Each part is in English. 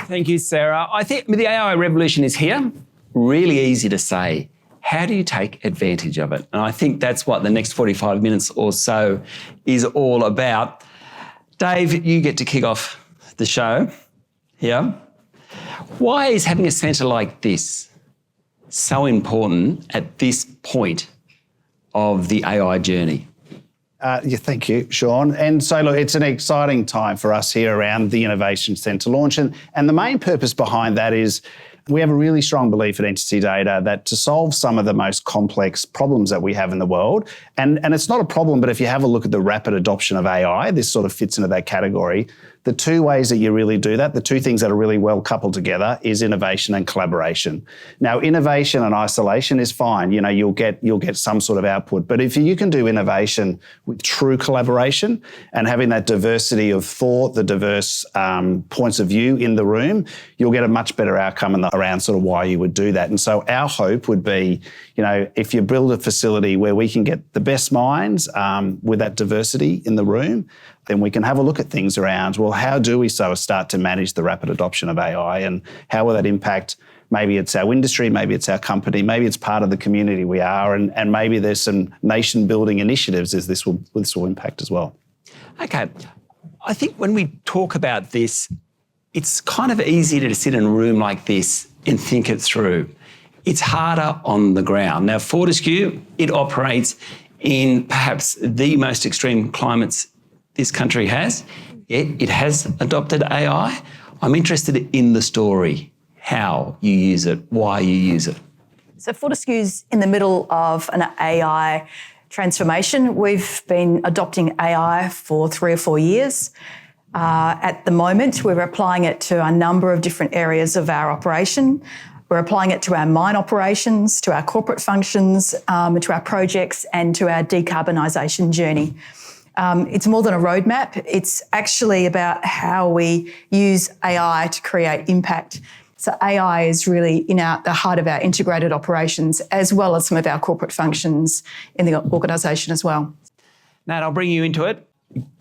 Thank you, Sarah. I think the AI revolution is here. Really easy to say. How do you take advantage of it? And I think that's what the next 45 minutes or so is all about. Dave, you get to kick off the show. Yeah. Why is having a centre like this so important at this point of the AI journey? Thank you, Sean. And so, look, it's an exciting time for us here around the Innovation Centre launch. And the main purpose behind that is we have a really strong belief at NTT Data that to solve some of the most complex problems that we have in the world, and it's not a problem, but if you have a look at the rapid adoption of AI, this sort of fits into that category. The two ways that you really do that, the two things that are really well coupled together is innovation and collaboration. Now, innovation and isolation is fine. You know, you'll get some sort of output. But if you can do innovation with true collaboration and having that diversity of thought, the diverse points of view in the room, you'll get a much better outcome around sort of why you would do that. And so our hope would be, you know, if you build a facility where we can get the best minds with that diversity in the room, then we can have a look at things around, well, how do we start to manage the rapid adoption of AI and how will that impact, maybe it's our industry, maybe it's our company, maybe it's part of the community we are, and maybe there's some nation building initiatives as this will impact as well. Okay. I think when we talk about this, it's kind of easy to sit in a room like this and think it through. It's harder on the ground. Now, Fortescue, it operates in perhaps the most extreme climates this country has. It has adopted AI. I'm interested in the story, how you use it, why you use it. So Fortescue's in the middle of an AI transformation. We've been adopting AI for 3 or 4 years. At the moment, we're applying it to a number of different areas of our operation. We're applying it to our mine operations, to our corporate functions, to our projects and to our decarbonisation journey. It's more than a roadmap. It's actually about how we use AI to create impact. So AI is really in the heart of our integrated operations as well as some of our corporate functions in the organisation as well. Nat, I'll bring you into it.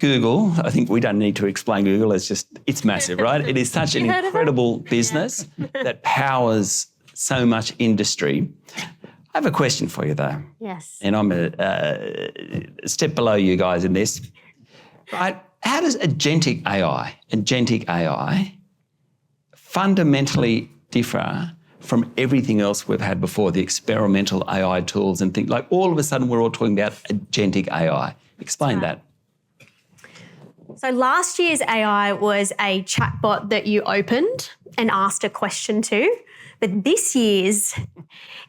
Google, I think we don't need to explain Google. It's massive, right? It is such an incredible business that powers so much industry. I have a question for you, though. Yes. And I'm a step below you guys in this. Right? How does agentic AI fundamentally differ from everything else we've had before, the experimental AI tools and things? Like all of a sudden we're all talking about agentic AI. Explain that. So last year's AI was a chatbot that you opened and asked a question to. But this year's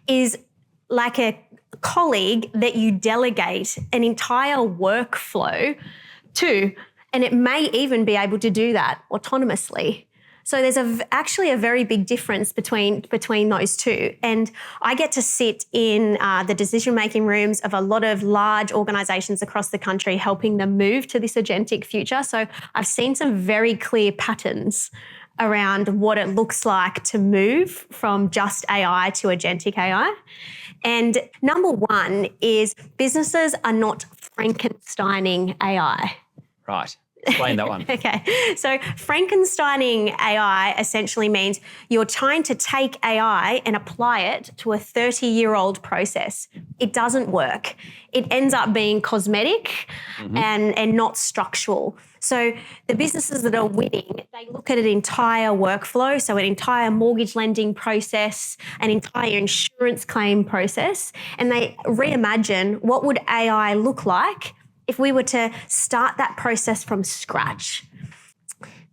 is like a colleague that you delegate an entire workflow to, and it may even be able to do that autonomously. So there's actually a very big difference between those two. And I get to sit in the decision-making rooms of a lot of large organisations across the country, helping them move to this agentic future. So I've seen some very clear patterns around what it looks like to move from just AI to agentic AI. And number one is businesses are not Frankensteining AI. Right. Explain that one. Okay. So Frankensteining AI essentially means you're trying to take AI and apply it to a 30-year-old process. It doesn't work. It ends up being cosmetic and not structural. So the businesses that are winning, they look at an entire workflow, so an entire mortgage lending process, an entire insurance claim process, and they reimagine what would AI look like if we were to start that process from scratch.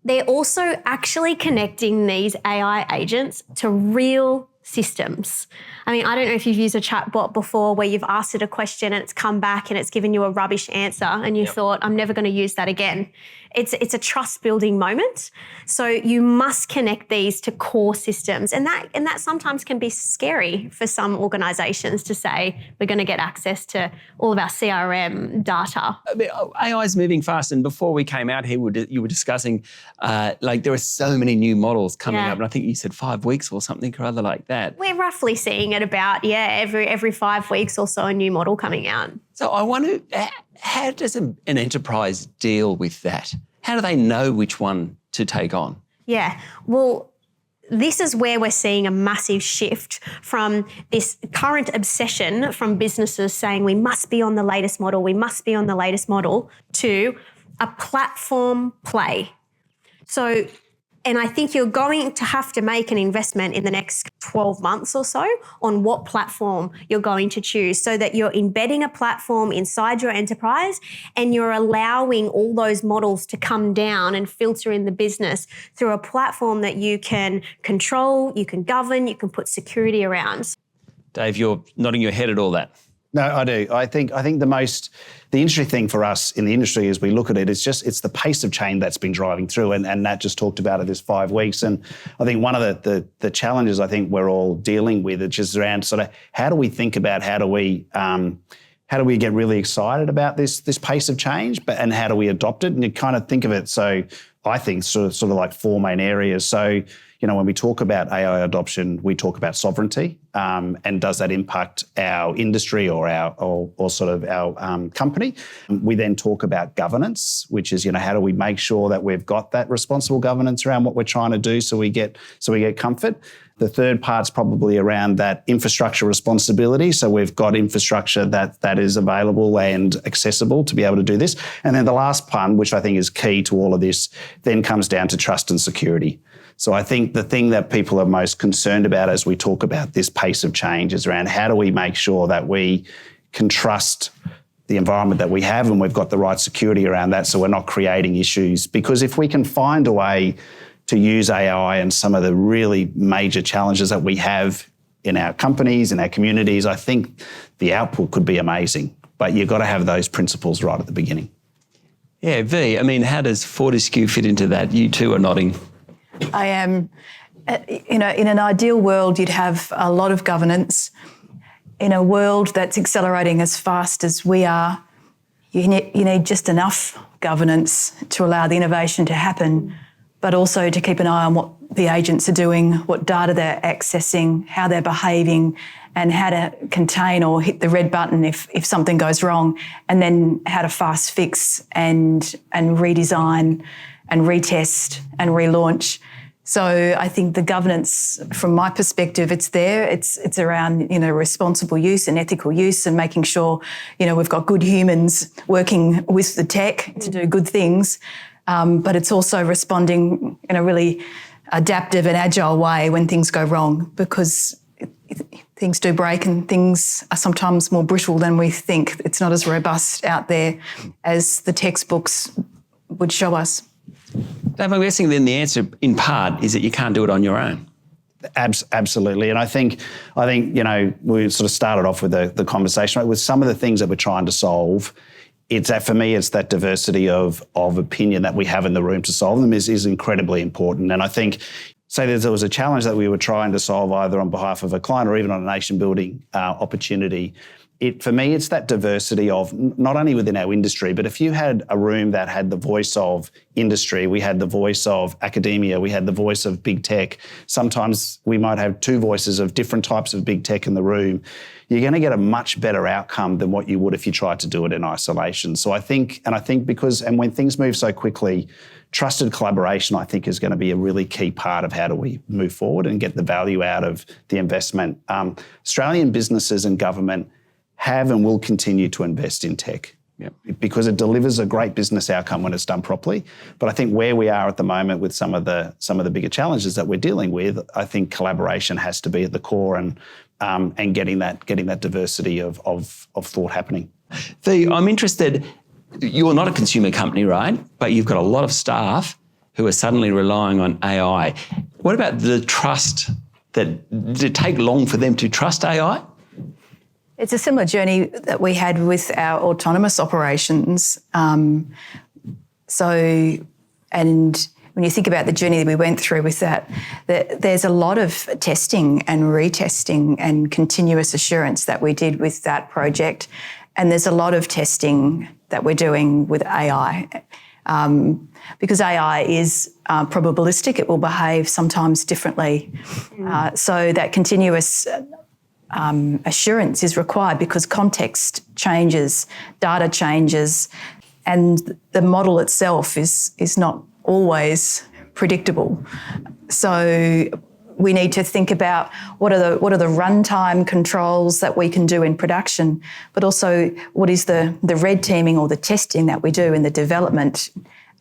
They're also actually connecting these AI agents to real systems. I mean, I don't know if you've used a chatbot before where you've asked it a question and it's come back and it's given you a rubbish answer and you thought, I'm never going to use that again. It's a trust building moment. So you must connect these to core systems. And that sometimes can be scary for some organisations to say, we're going to get access to all of our CRM data. I mean, AI is moving fast. And before we came out here, you were discussing, there are so many new models coming up. And I think you said 5 weeks or something or other like that. We're roughly seeing it about, every 5 weeks or so a new model coming out. So I wonder, how does an enterprise deal with that? How do they know which one to take on? Yeah, well, this is where we're seeing a massive shift from this current obsession from businesses saying we must be on the latest model, to a platform play. So, and I think you're going to have to make an investment in the next 12 months or so on what platform you're going to choose, so that you're embedding a platform inside your enterprise and you're allowing all those models to come down and filter in the business through a platform that you can control, you can govern, you can put security around. Dave, you're nodding your head at all that. No, I do. I think the interesting thing for us in the industry as we look at it, it's the pace of change that's been driving through, and Nat just talked about it this 5 weeks. And I think one of the challenges I think we're all dealing with, it's just around sort of how do we think about how do we get really excited about this pace of change, and how do we adopt it? And you kind of think of it, so I think sort of like four main areas. So, when we talk about AI adoption, we talk about sovereignty, and does that impact our industry or our company? We then talk about governance, which is how do we make sure that we've got that responsible governance around what we're trying to do, so we get comfort. The third part's probably around that infrastructure responsibility. So we've got infrastructure that is available and accessible to be able to do this. And then the last part, which I think is key to all of this, then comes down to trust and security. So I think the thing that people are most concerned about as we talk about this pace of change is around how do we make sure that we can trust the environment that we have and we've got the right security around that, so we're not creating issues. Because if we can find a way to use AI and some of the really major challenges that we have in our companies, in our communities, I think the output could be amazing. But you've got to have those principles right at the beginning. Yeah, V, I mean, how does Fortescue fit into that? You two are nodding. I am, in an ideal world, you'd have a lot of governance. In a world that's accelerating as fast as we are, you need just enough governance to allow the innovation to happen, but also to keep an eye on what the agents are doing, what data they're accessing, how they're behaving, and how to contain or hit the red button if something goes wrong, and then how to fast fix and redesign and retest and relaunch. So I think the governance, from my perspective, it's there. It's around responsible use and ethical use, and making sure we've got good humans working with the tech to do good things. But it's also responding in a really adaptive and agile way when things go wrong, because things do break and things are sometimes more brittle than we think. It's not as robust out there as the textbooks would show us. Dave, I'm guessing then the answer in part is that you can't do it on your own. Absolutely. And I think we sort of started off with the conversation with some of the things that we're trying to solve. It's that, for me, it's that diversity of opinion that we have in the room to solve them is incredibly important. And I think, say there was a challenge that we were trying to solve either on behalf of a client or even on a nation building opportunity. For me, it's that diversity of not only within our industry, but if you had a room that had the voice of industry, we had the voice of academia, we had the voice of big tech. Sometimes we might have two voices of different types of big tech in the room. You're going to get a much better outcome than what you would if you tried to do it in isolation. So I think when things move so quickly, trusted collaboration, I think, is going to be a really key part of how do we move forward and get the value out of the investment. Australian businesses and government have and will continue to invest in tech. Yep. Because it delivers a great business outcome when it's done properly. But I think where we are at the moment with some of the bigger challenges that we're dealing with, I think collaboration has to be at the core and getting that diversity of thought happening. I'm interested, you're not a consumer company, right? But you've got a lot of staff who are suddenly relying on AI. What about the trust? Did it take long for them to trust AI? It's a similar journey that we had with our autonomous operations. And when you think about the journey that we went through with that, there's a lot of testing and retesting and continuous assurance that we did with that project. And there's a lot of testing that we're doing with AI. Because AI is probabilistic, it will behave sometimes differently. So that continuous assurance is required because context changes, data changes, and the model itself is not always predictable. So we need to think about what are the runtime controls that we can do in production, but also what is the red teaming or the testing that we do in the development.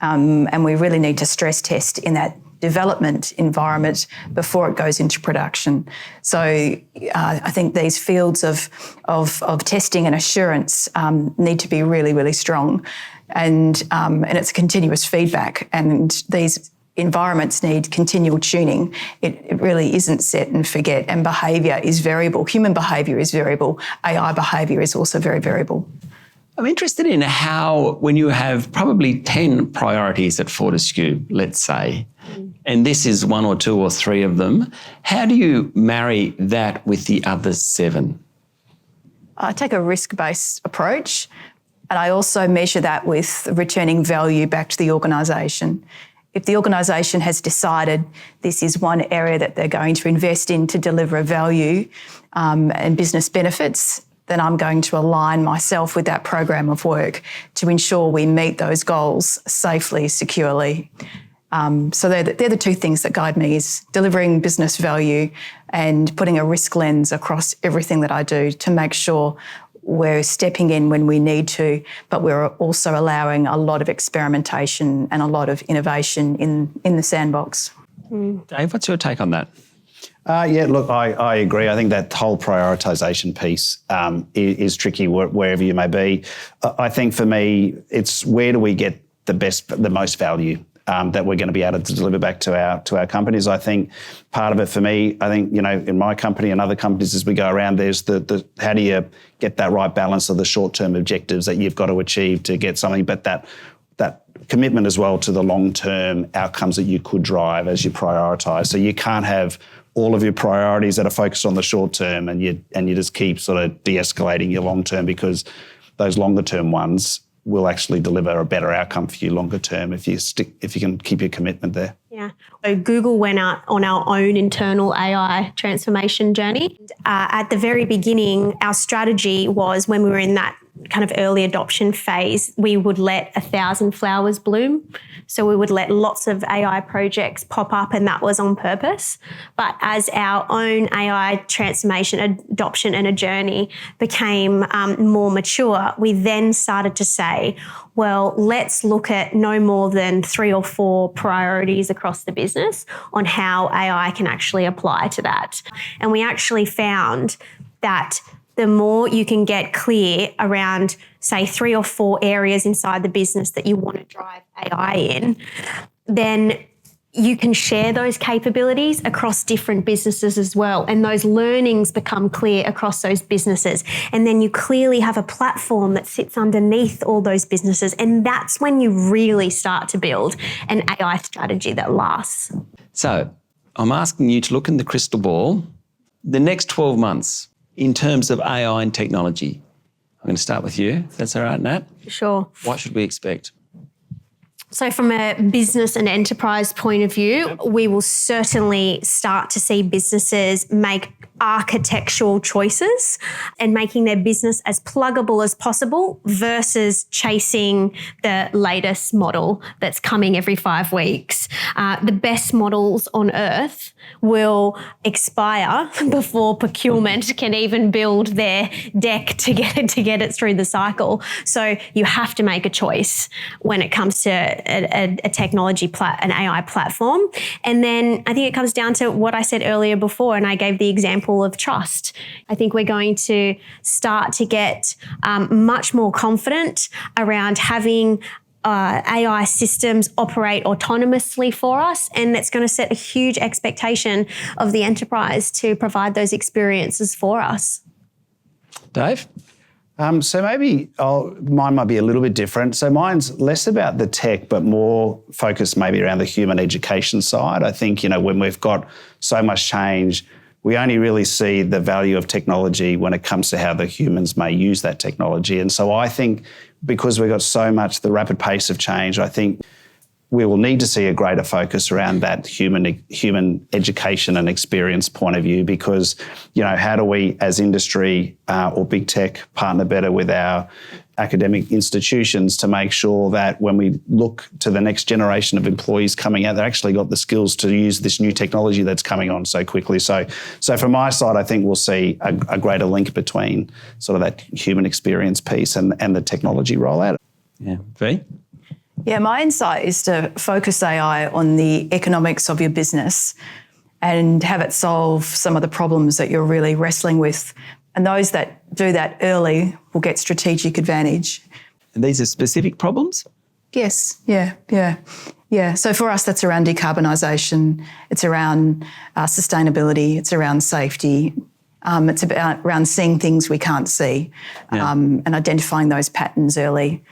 And we really need to stress test in that development environment before it goes into production. So I think these fields of testing and assurance need to be really, really strong. And it's continuous feedback, and these environments need continual tuning. It really isn't set and forget, and behaviour is variable. Human behaviour is variable. AI behaviour is also very variable. I'm interested in how, when you have probably 10 priorities at Fortescue, let's say, and this is one or two or three of them, how do you marry that with the other 7? I take a risk-based approach, and I also measure that with returning value back to the organisation. If the organisation has decided this is one area that they're going to invest in to deliver value and business benefits, then I'm going to align myself with that program of work to ensure we meet those goals safely, securely. So they're the two things that guide me, is delivering business value and putting a risk lens across everything that I do to make sure we're stepping in when we need to, but we're also allowing a lot of experimentation and a lot of innovation in the sandbox. Dave, what's your take on that? Yeah, look, I agree. I think that whole prioritisation piece is tricky wherever you may be. I think for me, it's where do we get the most value that we're going to be able to deliver back to our companies. I think part of it for me, I think, in my company and other companies as we go around, there's the how do you get that right balance of the short-term objectives that you've got to achieve to get something, but that commitment as well to the long-term outcomes that you could drive as you prioritise. So you can't have all of your priorities that are focused on the short term and you just keep sort of de-escalating your long term, because those longer term ones will actually deliver a better outcome for you longer term if you can keep your commitment there. Yeah. So Google went out on our own internal AI transformation journey. At the very beginning, our strategy was, when we were in that kind of early adoption phase, we would let 1,000 flowers bloom. So we would let lots of AI projects pop up, and that was on purpose. But as our own AI transformation adoption and a journey became more mature, we then started to say, well, let's look at no more than 3 or 4 priorities across the business on how AI can actually apply to that. And we actually found that the more you can get clear around, say, 3 or 4 areas inside the business that you want to drive AI in, then you can share those capabilities across different businesses as well. And those learnings become clear across those businesses. And then you clearly have a platform that sits underneath all those businesses. And that's when you really start to build an AI strategy that lasts. So I'm asking you to look in the crystal ball. The next 12 months, in terms of AI and technology, I'm going to start with you, if that's all right, Nat. Sure. What should we expect? So from a business and enterprise point of view, we will certainly start to see businesses make architectural choices and making their business as pluggable as possible versus chasing the latest model that's coming every 5 weeks. The best models on earth will expire before procurement can even build their deck to get it through the cycle. So you have to make a choice when it comes to a technology an AI platform. And then I think it comes down to what I said earlier before, and I gave the example of trust. I think we're going to start to get much more confident around having AI systems operate autonomously for us, and that's going to set a huge expectation of the enterprise to provide those experiences for us. Dave? So maybe mine might be a little bit different. So mine's less about the tech, but more focused maybe around the human education side. I think, when we've got so much change, we only really see the value of technology when it comes to how the humans may use that technology. And so I think because we've got so much, the rapid pace of change, I think we will need to see a greater focus around that human education and experience point of view, because, how do we as industry or big tech partner better with our academic institutions to make sure that when we look to the next generation of employees coming out, they've actually got the skills to use this new technology that's coming on so quickly. So from my side, I think we'll see a greater link between sort of that human experience piece and the technology rollout. Yeah. V? Yeah, my insight is to focus AI on the economics of your business and have it solve some of the problems that you're really wrestling with. And those that do that early will get strategic advantage. And these are specific problems? Yes, yeah. So for us, that's around decarbonisation. It's around sustainability. It's around safety. It's around seeing things we can't see and identifying those patterns early.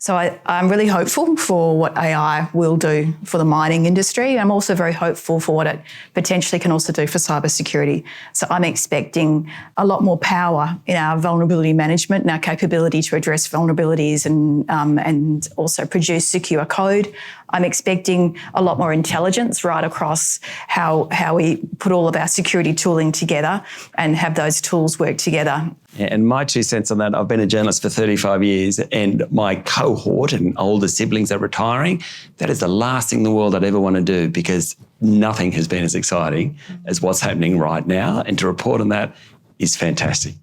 So I'm really hopeful for what AI will do for the mining industry. I'm also very hopeful for what it potentially can also do for cybersecurity. So I'm expecting a lot more power in our vulnerability management and our capability to address vulnerabilities and also produce secure code. I'm expecting a lot more intelligence right across how we put all of our security tooling together and have those tools work together. Yeah, and my 2 cents on that, I've been a journalist for 35 years and my cohort and older siblings are retiring. That is the last thing in the world I'd ever want to do because nothing has been as exciting as what's happening right now. And to report on that is fantastic.